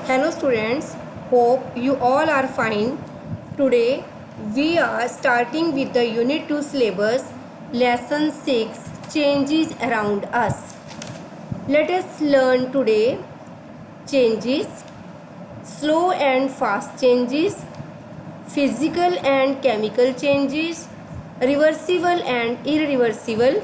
Hello students, hope you all are fine. Today we are starting with the Unit 2 syllabus, Lesson 6, Changes Around Us. Let us learn today changes, slow and fast changes, physical and chemical changes, reversible and irreversible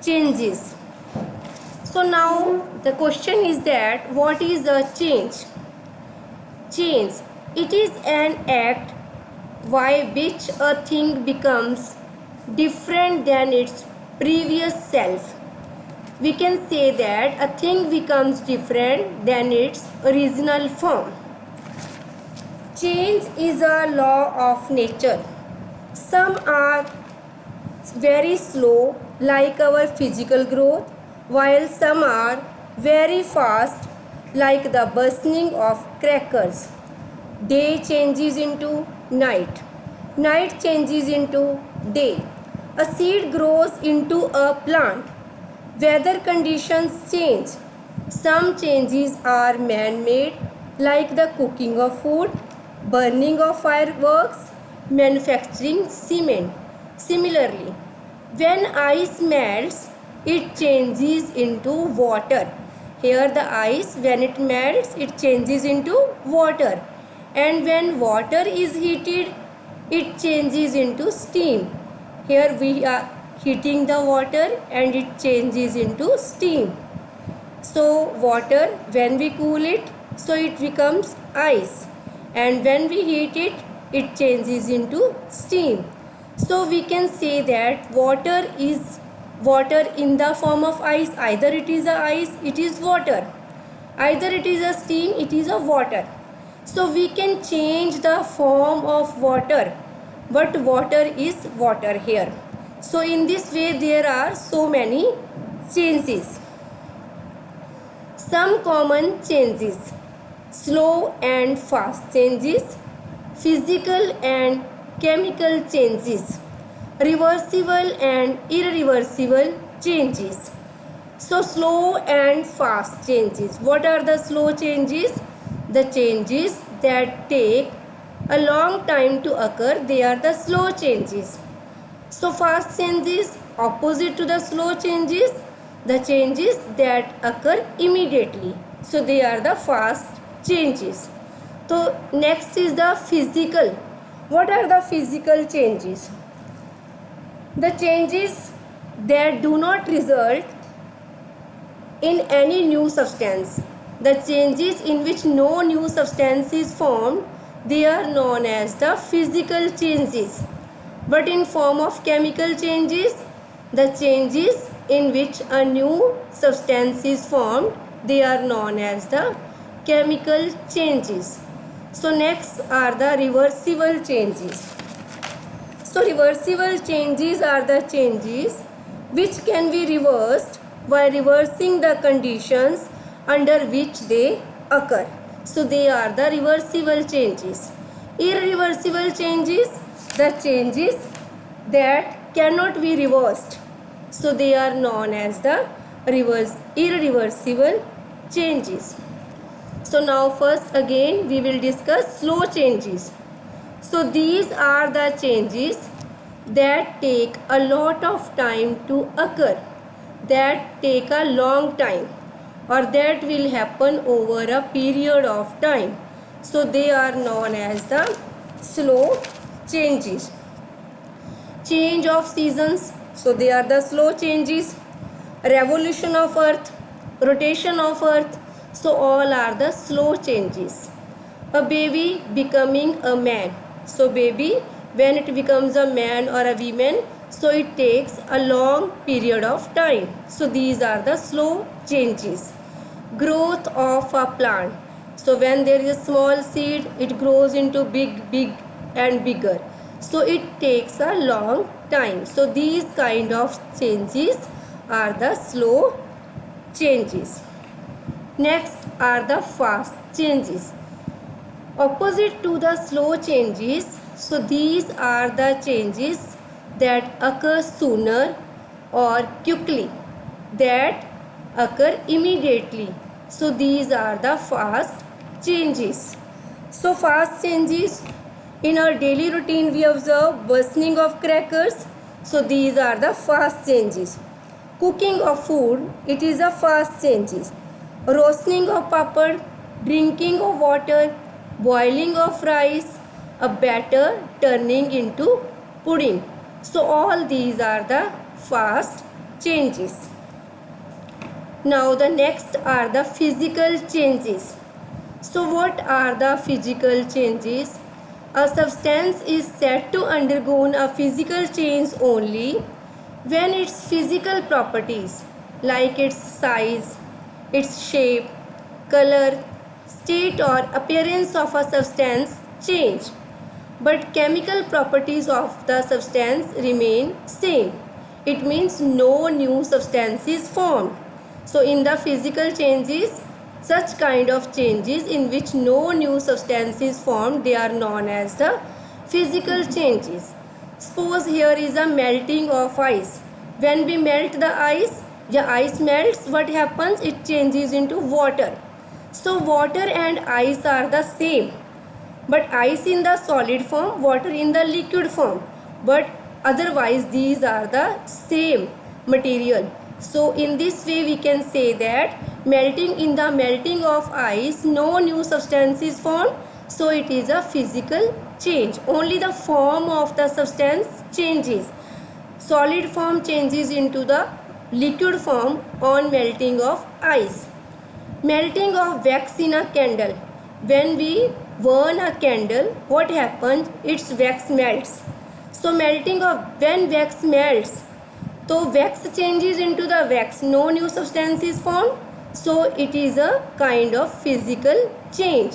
changes. So now the question is that what is a change? Change. It is an act by which a thing becomes different than its previous self. We can say that a thing becomes different than its original form. Change is a law of nature. Some are very slow, like our physical growth, while some are very fast, like the bursting of crackers. Day changes into night. Night changes into day. A seed grows into a plant. Weather conditions change. Some changes are man-made, like the cooking of food, burning of fireworks, manufacturing cement. Similarly, when ice melts, it changes into water. Here the ice, when it melts, it changes into water. And when water is heated, it changes into steam. Here we are heating the water and it changes into steam. So water, when we cool it, so it becomes ice. And when we heat it, it changes into steam. So we can say that water is water in the form of ice. Either it is a ice, it is water. Either it is a steam, it is a water. So we can change the form of water, but water is water here. So in this way there are so many changes. Some common changes: slow and fast changes, physical and chemical changes, reversible and irreversible changes. So slow and fast changes. What are the slow changes? The changes that take a long time to occur, they are the slow changes. So fast changes, opposite to the slow changes, the changes that occur immediately. So they are the fast changes. So next is the physical. What are the physical changes? The changes that do not result in any new substance. The changes in which no new substance is formed, they are known as the physical changes. But in form of chemical changes, the changes in which a new substance is formed, they are known as the chemical changes. So next are the reversible changes. So reversible changes are the changes which can be reversed by reversing the conditions under which they occur. So they are the reversible changes. Irreversible changes, the changes that cannot be reversed. So they are known as the irreversible changes. So now first again we will discuss slow changes. So these are the changes that take a lot of time to occur, that take a long time, or that will happen over a period of time. So they are known as the slow changes. Change of seasons, so they are the slow changes. Revolution of earth, rotation of earth, so all are the slow changes. A baby becoming a man, so baby when it becomes a man or a woman, so it takes a long period of time. So these are the slow changes. Growth of a plant, so when there is a small seed, it grows into big and bigger. So it takes a long time. So these kind of changes are the slow changes. Next are the fast changes. Opposite to the slow changes, so these are the changes that occur sooner or quickly, that occur immediately. So these are the fast changes. So fast changes, in our daily routine we observe bursting of crackers. So these are the fast changes. Cooking of food, it is a fast changes. Roasting of papad, drinking of water, boiling of rice, a batter turning into pudding. So all these are the fast changes. Now the next are the physical changes. So what are the physical changes? A substance is said to undergo a physical change only when its physical properties like its size, its shape, color, state or appearance of a substance change, but chemical properties of the substance remain same. It means no new substance is formed. So in the physical changes, such kind of changes in which no new substance is formed, they are known as the physical changes. Suppose here is a melting of ice. When we melt the ice melts, what happens? It changes into water. So water and ice are the same, but ice in the solid form, water in the liquid form, but otherwise these are the same material. So in this way we can say that in the melting of ice, no new substance is formed, so it is a physical change. Only the form of the substance changes. Solid form changes into the liquid form on melting of ice. Melting of wax in a candle. When we burn a candle, what happens? Its wax melts. So when wax melts, so wax changes into the wax. No new substance is formed. So it is a kind of physical change.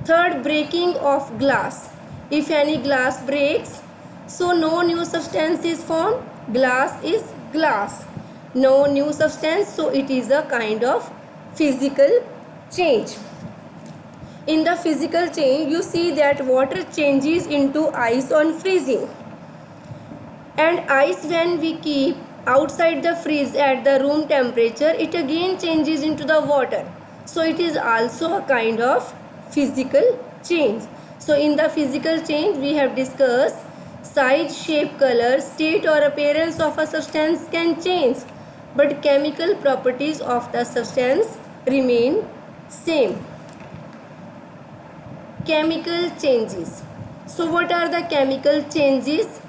Third, breaking of glass. If any glass breaks, so no new substance is formed. Glass is glass. No new substance, so it is a kind of physical change. In the physical change, you see that water changes into ice on freezing. And ice, when we keep outside the freeze at the room temperature, it again changes into the water. So it is also a kind of physical change. So in the physical change we have discussed size, shape, color, state or appearance of a substance can change, but chemical properties of the substance remain same. Chemical changes. So what are the chemical changes?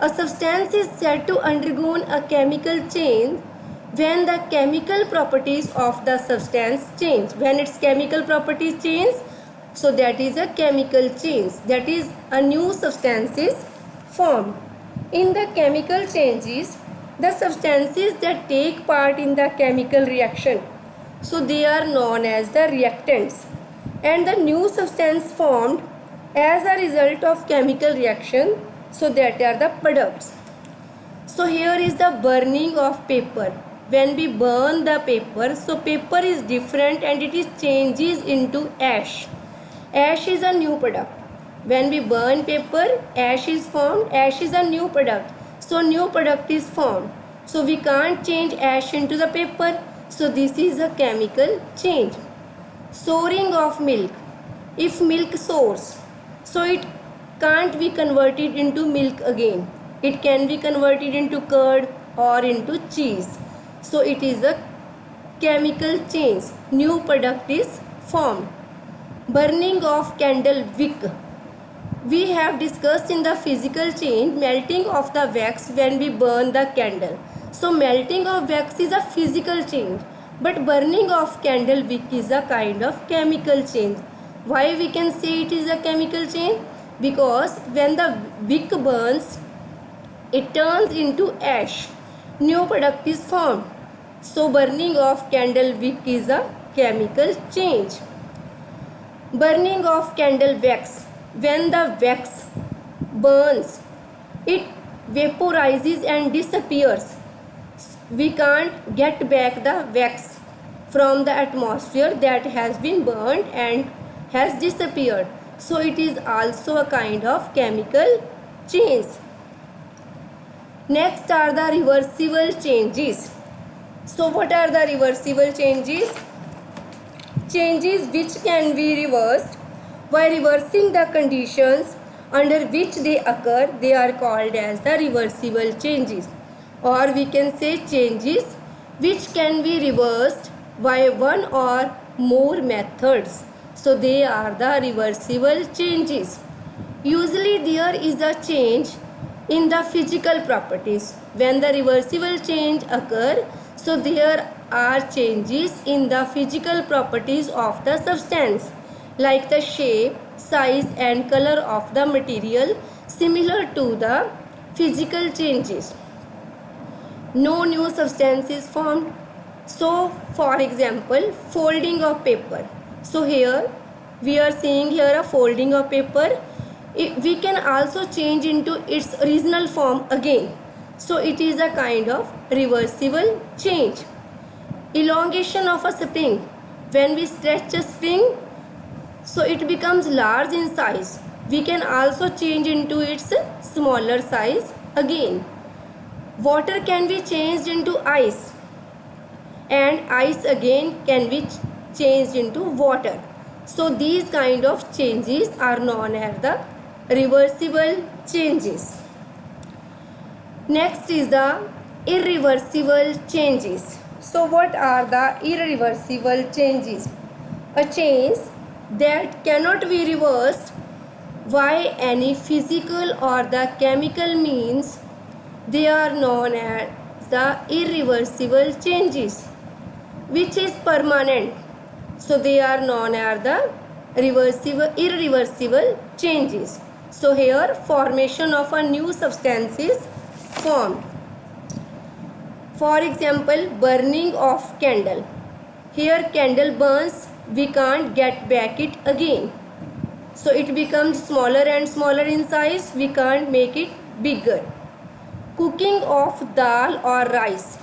A substance is said to undergo a chemical change when the chemical properties of the substance change. When its chemical properties change, so that is a chemical change. That is, a new substance is formed. In the chemical changes, the substances that take part in the chemical reaction, so they are known as the reactants. And the new substance formed as a result of chemical reaction, so that are the products. So here is the burning of paper. When we burn the paper, so paper is different and it is changes into ash. Ash is a new product. When we burn paper, ash is formed. Ash is a new product. So new product is formed. So we can't change ash into the paper. So this is a chemical change. Souring of milk. If milk sours, so it can't be converted into milk again. It can be converted into curd or into cheese. So it is a chemical change. New product is formed. Burning of candle wick. We have discussed in the physical change melting of the wax when we burn the candle. So melting of wax is a physical change, but burning of candle wick is a kind of chemical change. Why we can say it is a chemical change? Because when the wick burns, it turns into ash. New product is formed. So burning of candle wick is a chemical change. Burning of candle wax. When the wax burns, it vaporizes and disappears. We can't get back the wax from the atmosphere that has been burned and has disappeared. So it is also a kind of chemical change. Next are the reversible changes. So what are the reversible changes? changes which can be reversed. By reversing the conditions under which they occur, they are called as the reversible changes. Or we can say changes which can be reversed by one or more methods. So they are the reversible changes. Usually there is a change in the physical properties. When the reversible change occur, so there are changes in the physical properties of the substance, like the shape, size and color of the material, similar to the physical changes. No new substance is formed. So for example, folding of paper. So here we are seeing here a folding of paper. We can also change into its original form again. So it is a kind of reversible change. Elongation of a spring. When we stretch a spring, so it becomes large in size. We can also change into its smaller size again. Water can be changed into ice, and ice again can be changed into water. So these kind of changes are known as the reversible changes. Next is the irreversible changes. So what are the irreversible changes? A change that cannot be reversed by any physical or the chemical means, they are known as the irreversible changes, which is permanent. So they are known as the irreversible changes. So here formation of a new substance is formed. For example, burning of candle. Here candle burns, we can't get back it again. So it becomes smaller and smaller in size, we can't make it bigger. Cooking of dal or rice.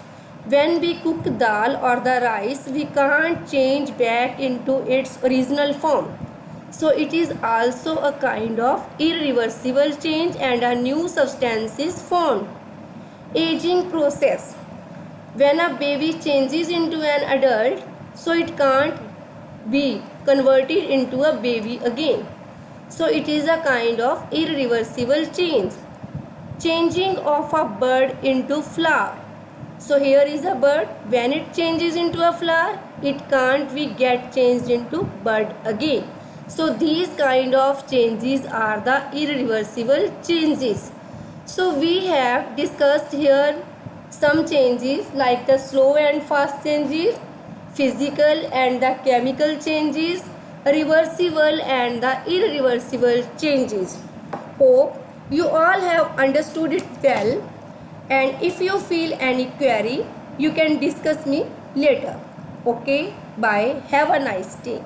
When we cook dal or the rice, we can't change back into its original form. So it is also a kind of irreversible change and a new substance is formed. Aging process. When a baby changes into an adult, so it can't be converted into a baby again. So it is a kind of irreversible change. Changing of a bird into flower. So here is a bird. When it changes into a flower, it can't be get changed into bird again. So these kind of changes are the irreversible changes. So we have discussed here some changes like the slow and fast changes, physical and the chemical changes, reversible and the irreversible changes. Hope you all have understood it well, and if you feel any query, you can discuss me later. Okay, bye. Have a nice day.